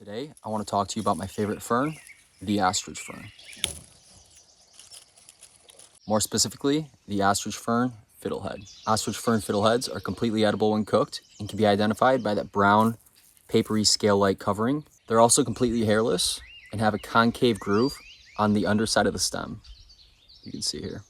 Today, I want to talk to you about my favorite fern, the ostrich fern. More specifically, the ostrich fern fiddlehead. Ostrich fern fiddleheads are completely edible when cooked and can be identified by that brown, papery scale-like covering. They're also completely hairless and have a concave groove on the underside of the stem. You can see here.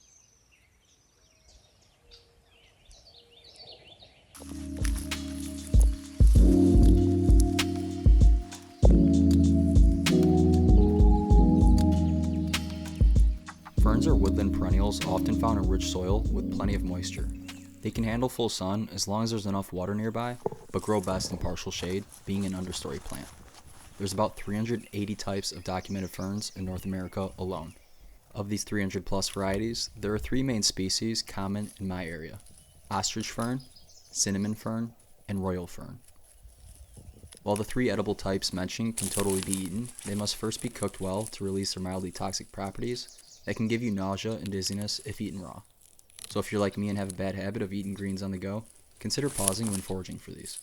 Ferns are woodland perennials often found in rich soil with plenty of moisture. They can handle full sun as long as there's enough water nearby, but grow best in partial shade, being an understory plant. There's about 380 types of documented ferns in North America alone. Of these 300 plus varieties, there are three main species common in my area: ostrich fern, cinnamon fern, and royal fern. While the three edible types mentioned can totally be eaten, they must first be cooked well to release their mildly toxic properties that can give you nausea and dizziness if eaten raw. So if you're like me and have a bad habit of eating greens on the go, consider pausing when foraging for these.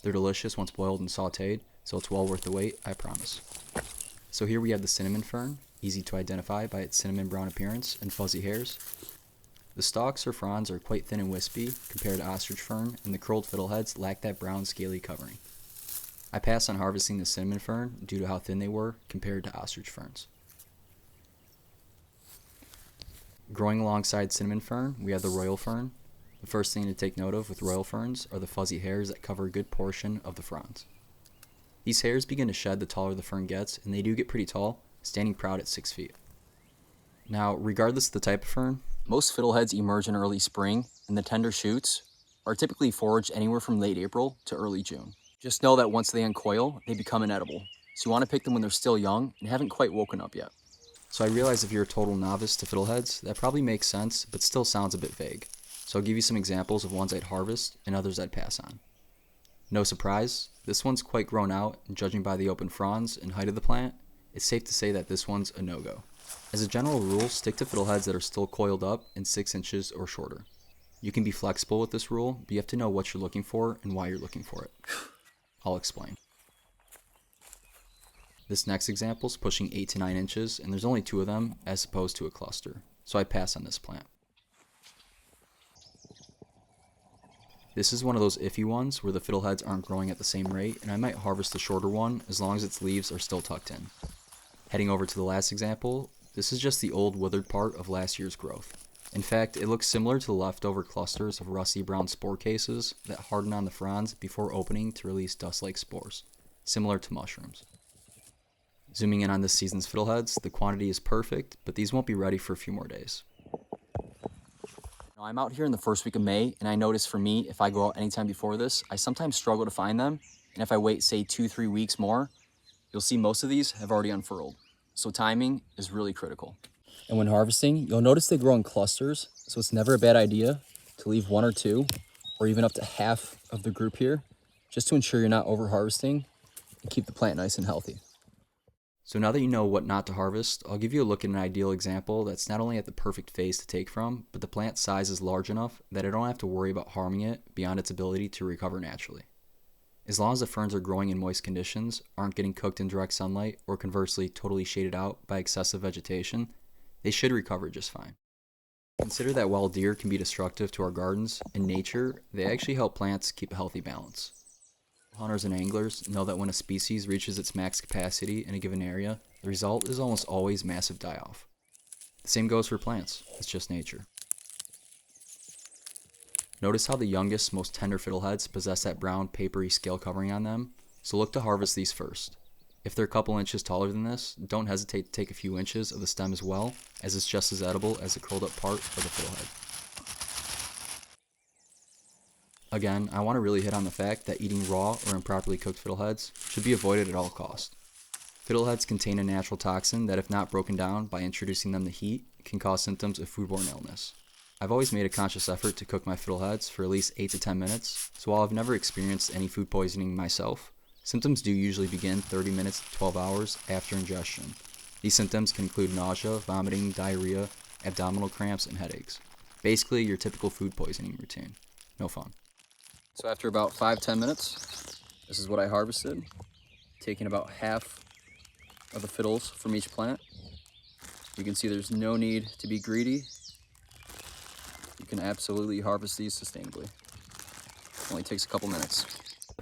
They're delicious once boiled and sauteed, so it's well worth the wait, I promise. So here we have the cinnamon fern, easy to identify by its cinnamon brown appearance and fuzzy hairs. The stalks or fronds are quite thin and wispy compared to ostrich fern, and the curled fiddleheads lack that brown scaly covering. I passed on harvesting the cinnamon fern due to how thin they were compared to ostrich ferns. Growing alongside cinnamon fern, we have the royal fern. The first thing to take note of with royal ferns are the fuzzy hairs that cover a good portion of the fronds. These hairs begin to shed the taller the fern gets, and they do get pretty tall, standing proud at 6 feet. Now, regardless of the type of fern, most fiddleheads emerge in early spring, and the tender shoots are typically foraged anywhere from late April to early June. Just know that once they uncoil, they become inedible, so you want to pick them when they're still young and haven't quite woken up yet. So I realize if you're a total novice to fiddleheads, that probably makes sense, but still sounds a bit vague. So I'll give you some examples of ones I'd harvest and others I'd pass on. No surprise, this one's quite grown out, and judging by the open fronds and height of the plant, it's safe to say that this one's a no-go. As a general rule, stick to fiddleheads that are still coiled up and 6 inches or shorter. You can be flexible with this rule, but you have to know what you're looking for and why you're looking for it. I'll explain. This next example is pushing 8 to 9 inches, and there's only 2 of them as opposed to a cluster, so I pass on this plant. This is one of those iffy ones where the fiddleheads aren't growing at the same rate, and I might harvest the shorter one as long as its leaves are still tucked in. Heading over to the last example, this is just the old withered part of last year's growth. In fact, it looks similar to the leftover clusters of rusty brown spore cases that harden on the fronds before opening to release dust-like spores, similar to mushrooms. Zooming in on this season's fiddleheads, the quantity is perfect, but these won't be ready for a few more days. Now, I'm out here in the first week of May, and I notice for me, if I go out anytime before this, I sometimes struggle to find them, and if I wait, say, 2-3 weeks more, you'll see most of these have already unfurled. So timing is really critical. And when harvesting, you'll notice they grow in clusters, so it's never a bad idea to leave 1 or 2, or even up to half of the group here, just to ensure you're not over harvesting and keep the plant nice and healthy. So now that you know what not to harvest, I'll give you a look at an ideal example that's not only at the perfect phase to take from, but the plant size is large enough that I don't have to worry about harming it beyond its ability to recover naturally. As long as the ferns are growing in moist conditions, aren't getting cooked in direct sunlight, or conversely totally shaded out by excessive vegetation, they should recover just fine. Consider that while deer can be destructive to our gardens, in nature, they actually help plants keep a healthy balance. Hunters and anglers know that when a species reaches its max capacity in a given area, the result is almost always massive die-off. The same goes for plants, it's just nature. Notice how the youngest, most tender fiddleheads possess that brown, papery scale covering on them, so look to harvest these first. If they're a couple inches taller than this, don't hesitate to take a few inches of the stem as well, as it's just as edible as the curled up part of the fiddlehead. Again, I want to really hit on the fact that eating raw or improperly cooked fiddleheads should be avoided at all costs. Fiddleheads contain a natural toxin that, if not broken down by introducing them to heat, can cause symptoms of foodborne illness. I've always made a conscious effort to cook my fiddleheads for at least 8 to 10 minutes, so while I've never experienced any food poisoning myself, symptoms do usually begin 30 minutes to 12 hours after ingestion. These symptoms can include nausea, vomiting, diarrhea, abdominal cramps, and headaches. Basically, your typical food poisoning routine. No fun. So after about 5-10 minutes, this is what I harvested. taking about half of the fiddles from each plant. You can see there's no need to be greedy. You can absolutely harvest these sustainably. It only takes a couple minutes.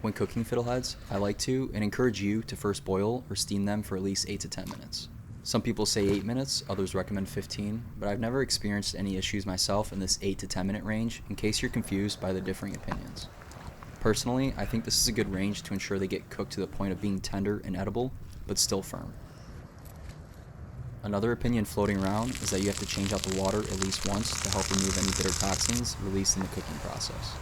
When cooking fiddleheads, I like to and encourage you to first boil or steam them for at least 8 to 10 minutes. Some people say 8 minutes, others recommend 15, but I've never experienced any issues myself in this 8 to 10 minute range in case you're confused by the differing opinions. Personally, I think this is a good range to ensure they get cooked to the point of being tender and edible, but still firm. Another opinion floating around is that you have to change out the water at least once to help remove any bitter toxins released in the cooking process.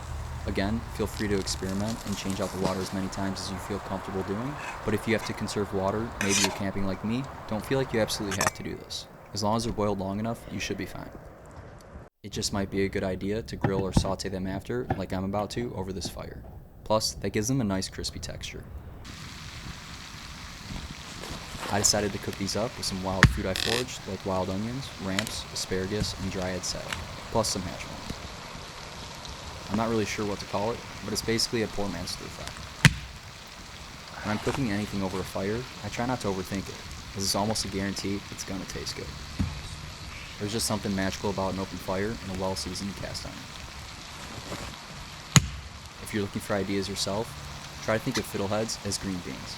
Again, feel free to experiment and change out the water as many times as you feel comfortable doing, but if you have to conserve water, maybe you're camping like me, don't feel like you absolutely have to do this. As long as they're boiled long enough, you should be fine. It just might be a good idea to grill or saute them after, like I'm about to, over this fire. Plus, that gives them a nice crispy texture. I decided to cook these up with some wild food I foraged, like wild onions, ramps, asparagus, and dryad salad, plus some hash browns. I'm not really sure what to call it, but it's basically a poor man's stir fry. When I'm cooking anything over a fire, I try not to overthink it, as it's almost a guarantee it's gonna taste good. There's just something magical about an open fire and a well-seasoned cast iron. If you're looking for ideas yourself, try to think of fiddleheads as green beans.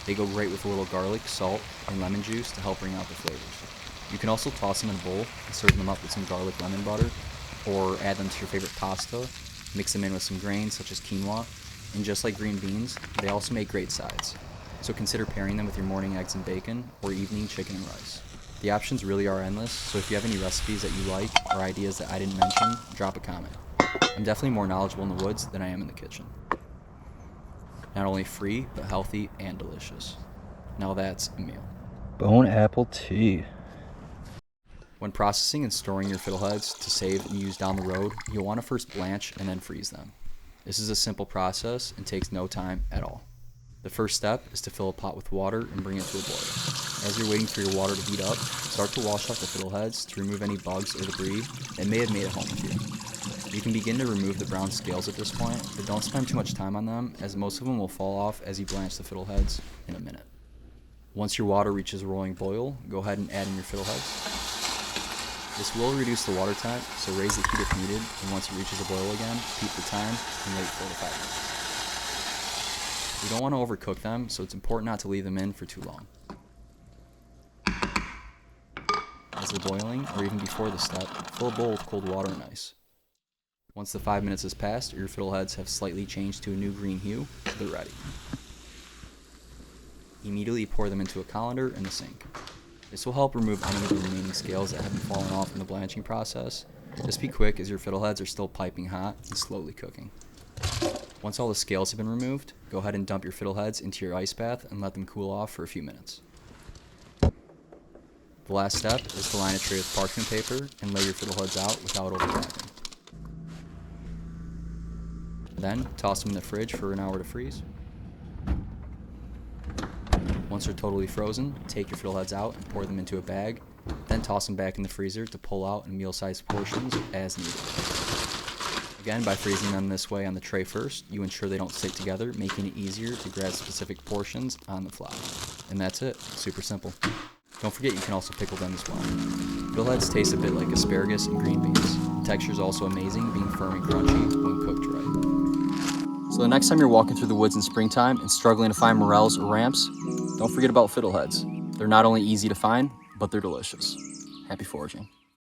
They go great with a little garlic, salt, and lemon juice to help bring out the flavors. You can also toss them in a bowl and serve them up with some garlic lemon butter, or add them to your favorite pasta, mix them in with some grains such as quinoa, and just like green beans, they also make great sides. So consider pairing them with your morning eggs and bacon, or evening chicken and rice. The options really are endless, so if you have any recipes that you like, or ideas that I didn't mention, drop a comment. I'm definitely more knowledgeable in the woods than I am in the kitchen. Not only free, but healthy and delicious. Now that's a meal. Bone apple tea. When processing and storing your fiddleheads to save and use down the road, you'll want to first blanch and then freeze them. This is a simple process and takes no time at all. The first step is to fill a pot with water and bring it to a boil. As you're waiting for your water to heat up, start to wash off the fiddleheads to remove any bugs or debris that may have made it home with you. You can begin to remove the brown scales at this point, but don't spend too much time on them, as most of them will fall off as you blanch the fiddleheads in a minute. Once your water reaches a rolling boil, go ahead and add in your fiddleheads. This will reduce the water temp, so raise the heat if needed, and once it reaches a boil again, peep the time and wait 4 to 5 minutes. You don't want to overcook them, so it's important not to leave them in for too long. As they're boiling, or even before this step, fill a bowl with cold water and ice. Once the 5 minutes has passed, or your fiddleheads have slightly changed to a new green hue, they're ready. Immediately pour them into a colander in the sink. This will help remove any of the remaining scales that haven't fallen off in the blanching process. Just be quick, as your fiddleheads are still piping hot and slowly cooking. Once all the scales have been removed, go ahead and dump your fiddleheads into your ice bath and let them cool off for a few minutes. The last step is to line a tray with parchment paper and lay your fiddleheads out without overlapping. Then, toss them in the fridge for an hour to freeze. Once they're totally frozen, take your fiddleheads out and pour them into a bag, then toss them back in the freezer to pull out in meal-sized portions as needed. Again, by freezing them this way on the tray first, you ensure they don't stick together, making it easier to grab specific portions on the fly. And that's it. Super simple. Don't forget you can also pickle them as well. Fiddleheads taste a bit like asparagus and green beans. The texture is also amazing, being firm and crunchy when cooked right. So the next time you're walking through the woods in springtime and struggling to find morels or ramps, don't forget about fiddleheads. They're not only easy to find, but they're delicious. Happy foraging.